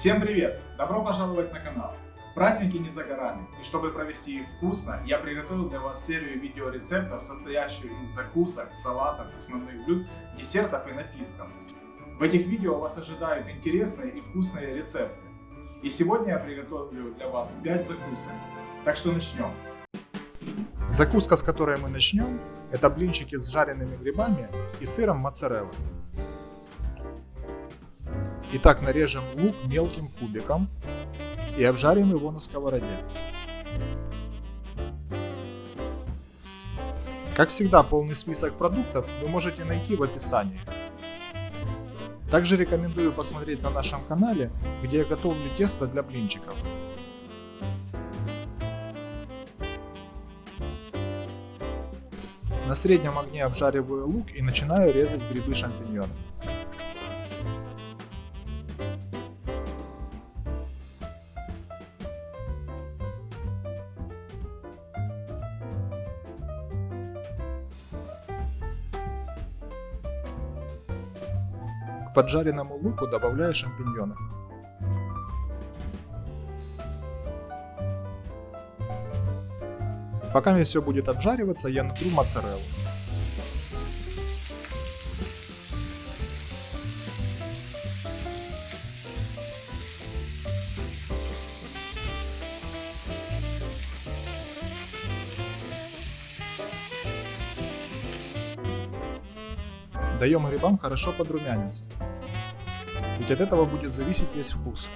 Всем привет! Добро пожаловать на канал! Праздники не за горами, и чтобы провести их вкусно, я приготовил для вас серию видеорецептов, состоящую из закусок, салатов, основных блюд, десертов и напитков. В этих видео вас ожидают интересные и вкусные рецепты. И сегодня я приготовлю для вас 5 закусок. Так что начнем. Закуска, с которой мы начнем, это блинчики с жареными грибами и сыром моцарелла. Итак, нарежем лук мелким кубиком и обжарим его на сковороде. Как всегда, полный список продуктов вы можете найти в описании. Также рекомендую посмотреть на нашем канале, где я готовлю тесто для блинчиков. На среднем огне обжариваю лук и начинаю резать грибы-шампиньоны. К поджаренному луку добавляю шампиньоны. Пока мне все будет обжариваться, я натру моцареллу. Даем грибам хорошо подрумяниться, ведь от этого будет зависеть весь вкус.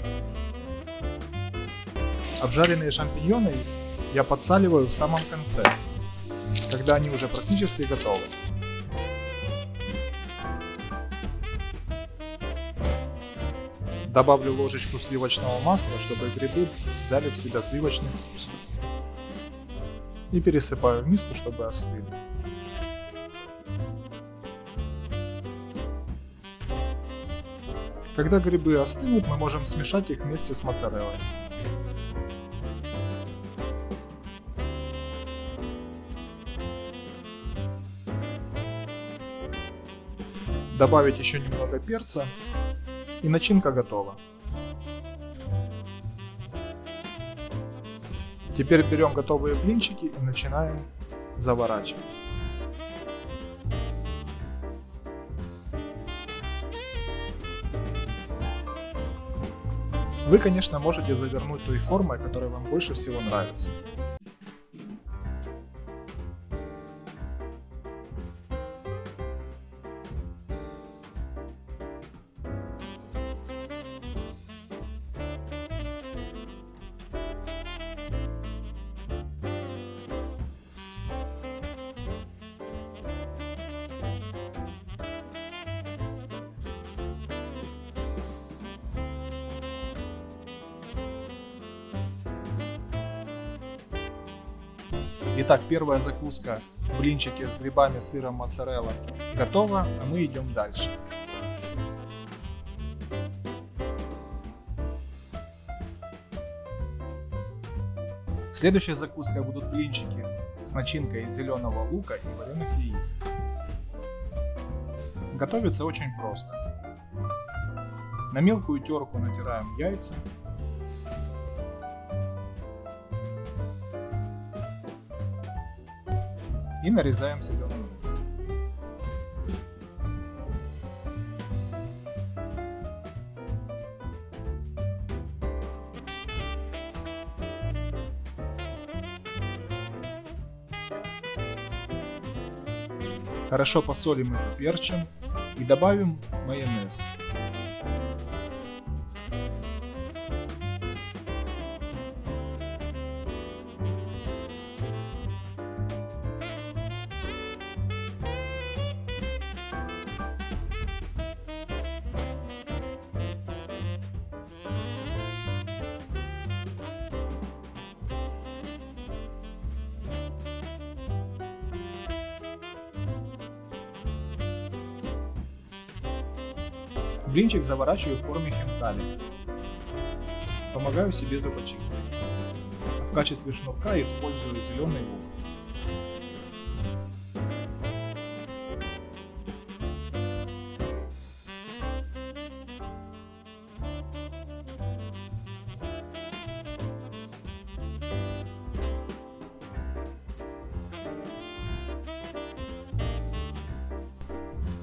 Обжаренные шампиньоны я подсаливаю в самом конце, когда они уже практически готовы. Добавлю ложечку сливочного масла, чтобы грибы взяли в себя сливочный вкус. И пересыпаю в миску, чтобы остыли. Когда грибы остынут, мы можем смешать их вместе с моцареллой. Добавить еще немного перца, и начинка готова. Теперь берем готовые блинчики и начинаем заворачивать. Вы, конечно, можете завернуть той формой, которая вам больше всего нравится. Итак, первая закуска – блинчики с грибами, сыром, моцарелла готова, а мы идем дальше. Следующей закуской будут блинчики с начинкой из зеленого лука и вареных яиц. Готовится очень просто. На мелкую терку натираем яйца. И нарезаем зеленый лук. Хорошо посолим и поперчим и добавим майонез. Блинчик заворачиваю в форме хинкали. Помогаю себе зубочисткой. В качестве шнурка использую зеленый лук.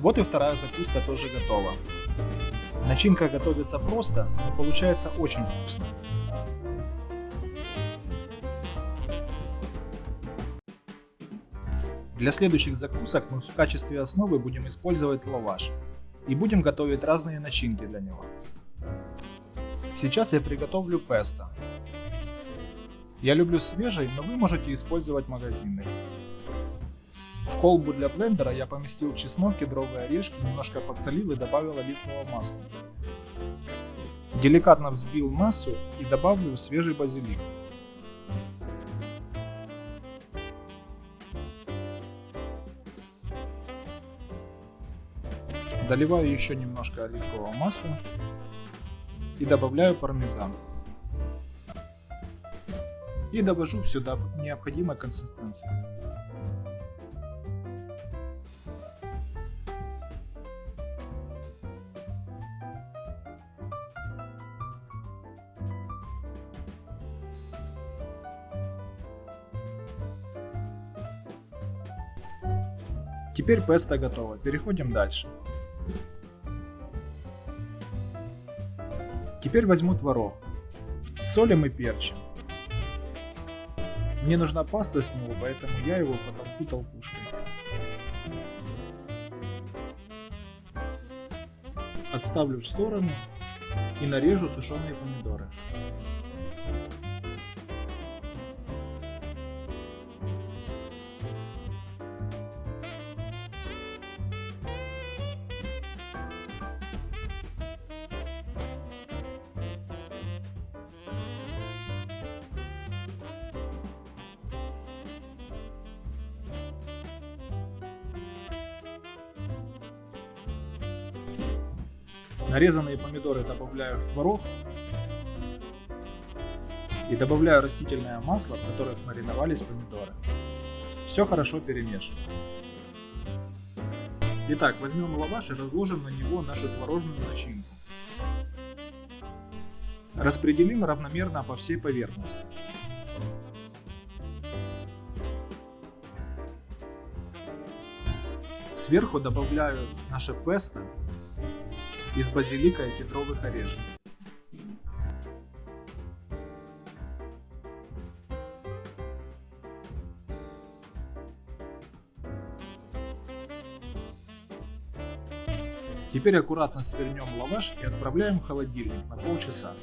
Вот и вторая закуска тоже готова. Начинка готовится просто, но получается очень вкусно. Для следующих закусок мы в качестве основы будем использовать лаваш и будем готовить разные начинки для него. Сейчас я приготовлю песто. Я люблю свежий, но вы можете использовать магазинный. В колбу для блендера я поместил чеснок, кедровые орешки, немножко подсолил и добавил оливкового масла. Деликатно взбил массу и добавлю свежий базилик. Доливаю еще немножко оливкового масла и добавляю пармезан. И довожу все до необходимой консистенции. Теперь песто готово, переходим дальше. Теперь возьму творог, солим и перчим. Мне нужна паста с него, поэтому я его потолку толкушкой. Отставлю в сторону и нарежу сушеные помидоры. Нарезанные помидоры добавляю в творог и добавляю растительное масло, в которых мариновались помидоры. Все хорошо перемешиваю. Итак, возьмем лаваш и разложим на него нашу творожную начинку. Распределим равномерно по всей поверхности. Сверху добавляю наше песто из базилика и кедровых орешков. Теперь аккуратно свернем лаваш и отправляем в холодильник на полчаса.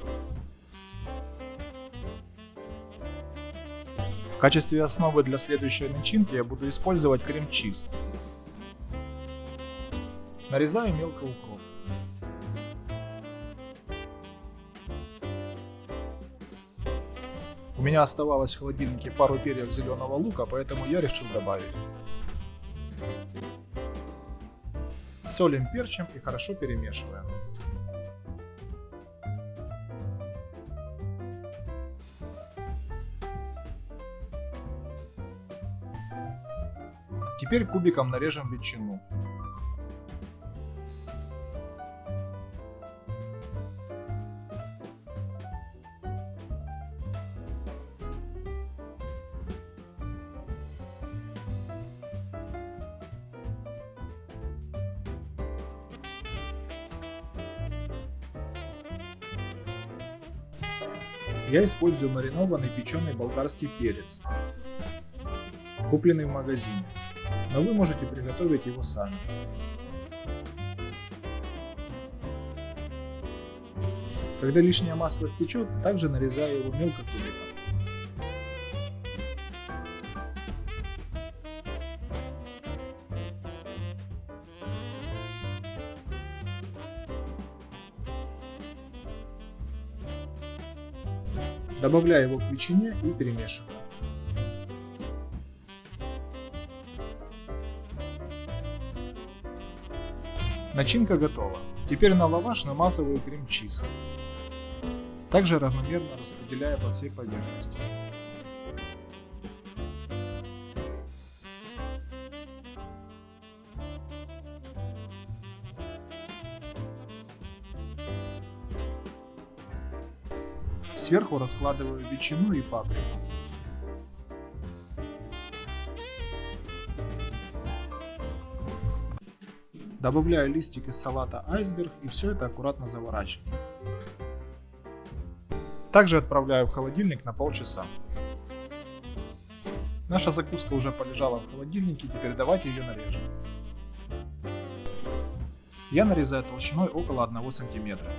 В качестве основы для следующей начинки я буду использовать крем-чиз. Нарезаю мелко укроп. У меня оставалось в холодильнике пару перьев зеленого лука, поэтому я решил добавить. Солим, перчим и хорошо перемешиваем. Теперь кубиком нарежем ветчину. Я использую маринованный печеный болгарский перец, купленный в магазине, но вы можете приготовить его сами. Когда лишнее масло стечет, также нарезаю его мелко кубиком. Добавляю его к ветчине и перемешиваю. Начинка готова. Теперь на лаваш намазываю крем-чиз. Также равномерно распределяя по всей поверхности. Сверху раскладываю ветчину и паприку. Добавляю листик из салата айсберг и все это аккуратно заворачиваю. Также отправляю в холодильник на полчаса. Наша закуска уже полежала в холодильнике, теперь давайте ее нарежем. Я нарезаю толщиной около 1 сантиметра.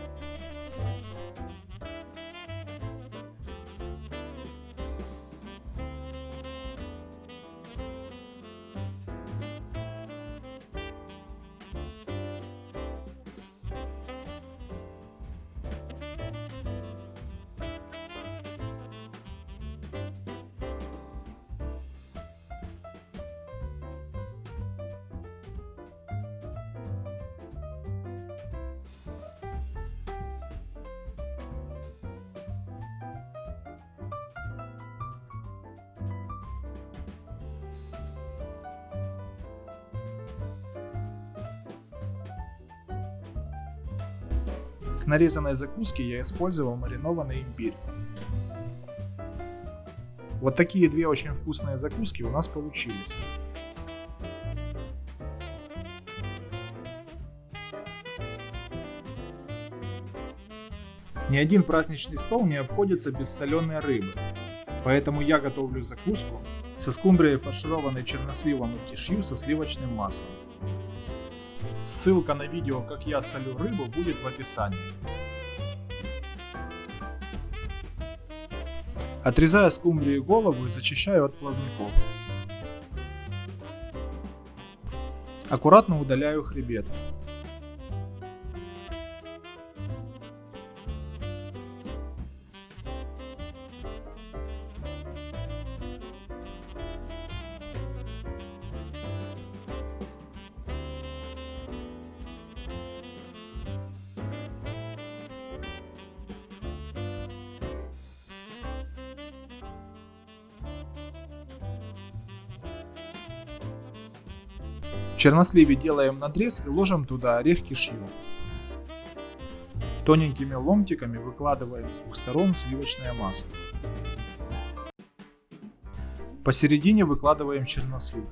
К нарезанной закуске я использовал маринованный имбирь. Вот такие две очень вкусные закуски у нас получились. Ни один праздничный стол не обходится без соленой рыбы, поэтому я готовлю закуску со скумбрией, фаршированной черносливом и кишью со сливочным маслом. Ссылка на видео, как я солю рыбу, будет в описании. Отрезаю скумбрию голову и зачищаю от плавников. Аккуратно удаляю хребет. В черносливе делаем надрез и ложим туда орех кишью. Тоненькими ломтиками выкладываем с двух сторон сливочное масло. Посередине выкладываем чернослив.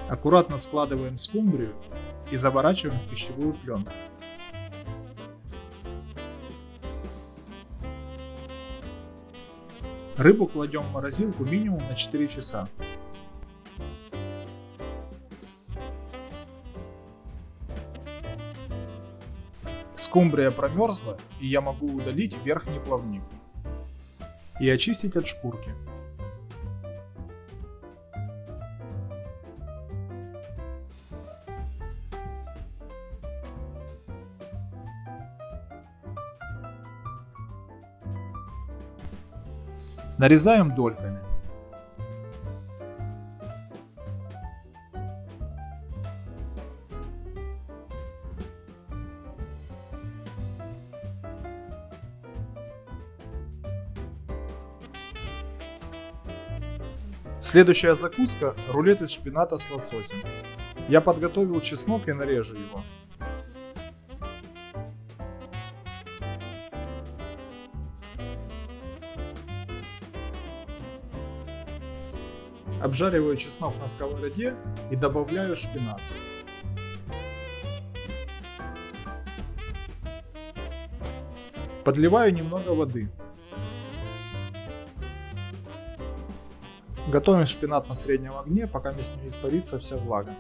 Аккуратно складываем скумбрию и заворачиваем в пищевую пленку. Рыбу кладем в морозилку минимум на 4 часа. Скумбрия промерзла, и я могу удалить верхний плавник и очистить от шкурки. Нарезаем дольками. Следующая закуска – рулет из шпината с лососем. Я подготовил чеснок и нарежу его. Обжариваю чеснок на сковороде и добавляю шпинат. Подливаю немного воды. Готовим шпинат на среднем огне, пока не испарится вся влага.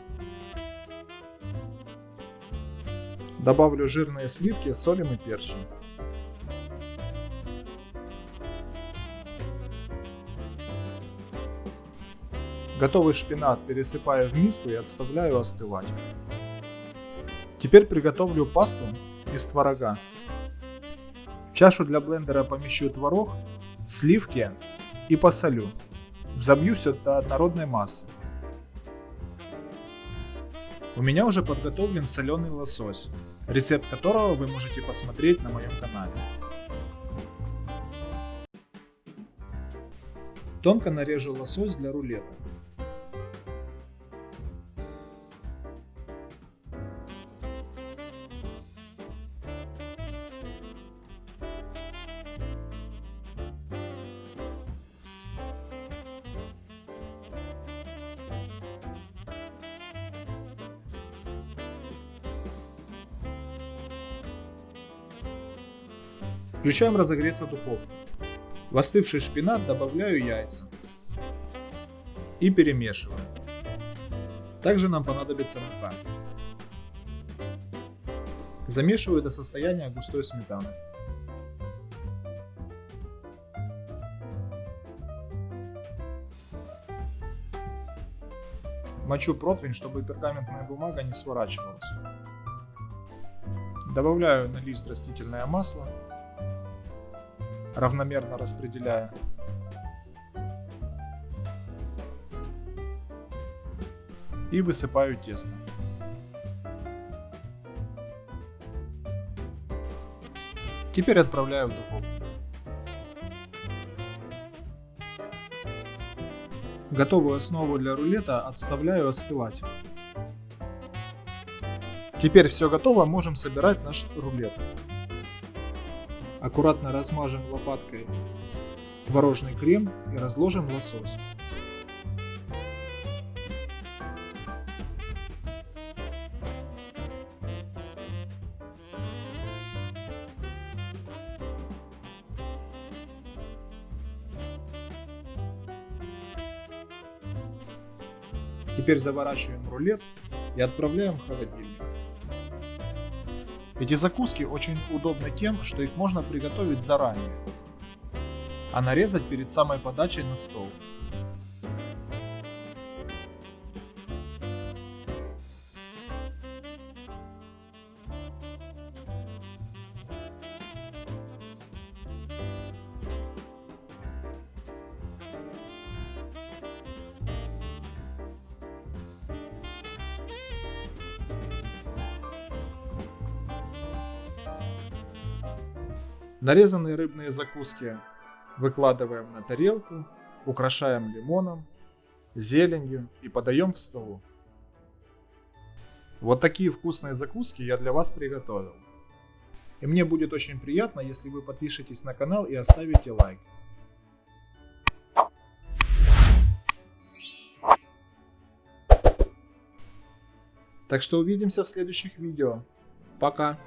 Добавлю жирные сливки, солим и перчим. Готовый шпинат пересыпаю в миску и отставляю остывать. Теперь приготовлю пасту из творога. В чашу для блендера помещу творог, сливки и посолю. Взобью все до однородной массы. У меня уже подготовлен соленый лосось, рецепт которого вы можете посмотреть на моем канале. Тонко нарежу лосось для рулета. Включаем разогреться духовку. В остывший шпинат добавляю яйца и перемешиваю. Также нам понадобится мука. Замешиваю до состояния густой сметаны. Мочу противень, чтобы пергаментная бумага не сворачивалась. Добавляю на лист растительное масло, равномерно распределяя. И высыпаю тесто. Теперь отправляю в духовку. Готовую основу для рулета отставляю остывать. Теперь все готово, можем собирать наш рулет. Аккуратно размажем лопаткой творожный крем и разложим лосось. Теперь заворачиваем рулет и отправляем в холодильник. Эти закуски очень удобны тем, что их можно приготовить заранее, а нарезать перед самой подачей на стол. Нарезанные рыбные закуски выкладываем на тарелку, украшаем лимоном, зеленью и подаем к столу. Вот такие вкусные закуски я для вас приготовил. И мне будет очень приятно, если вы подпишетесь на канал и оставите лайк. Так что увидимся в следующих видео. Пока!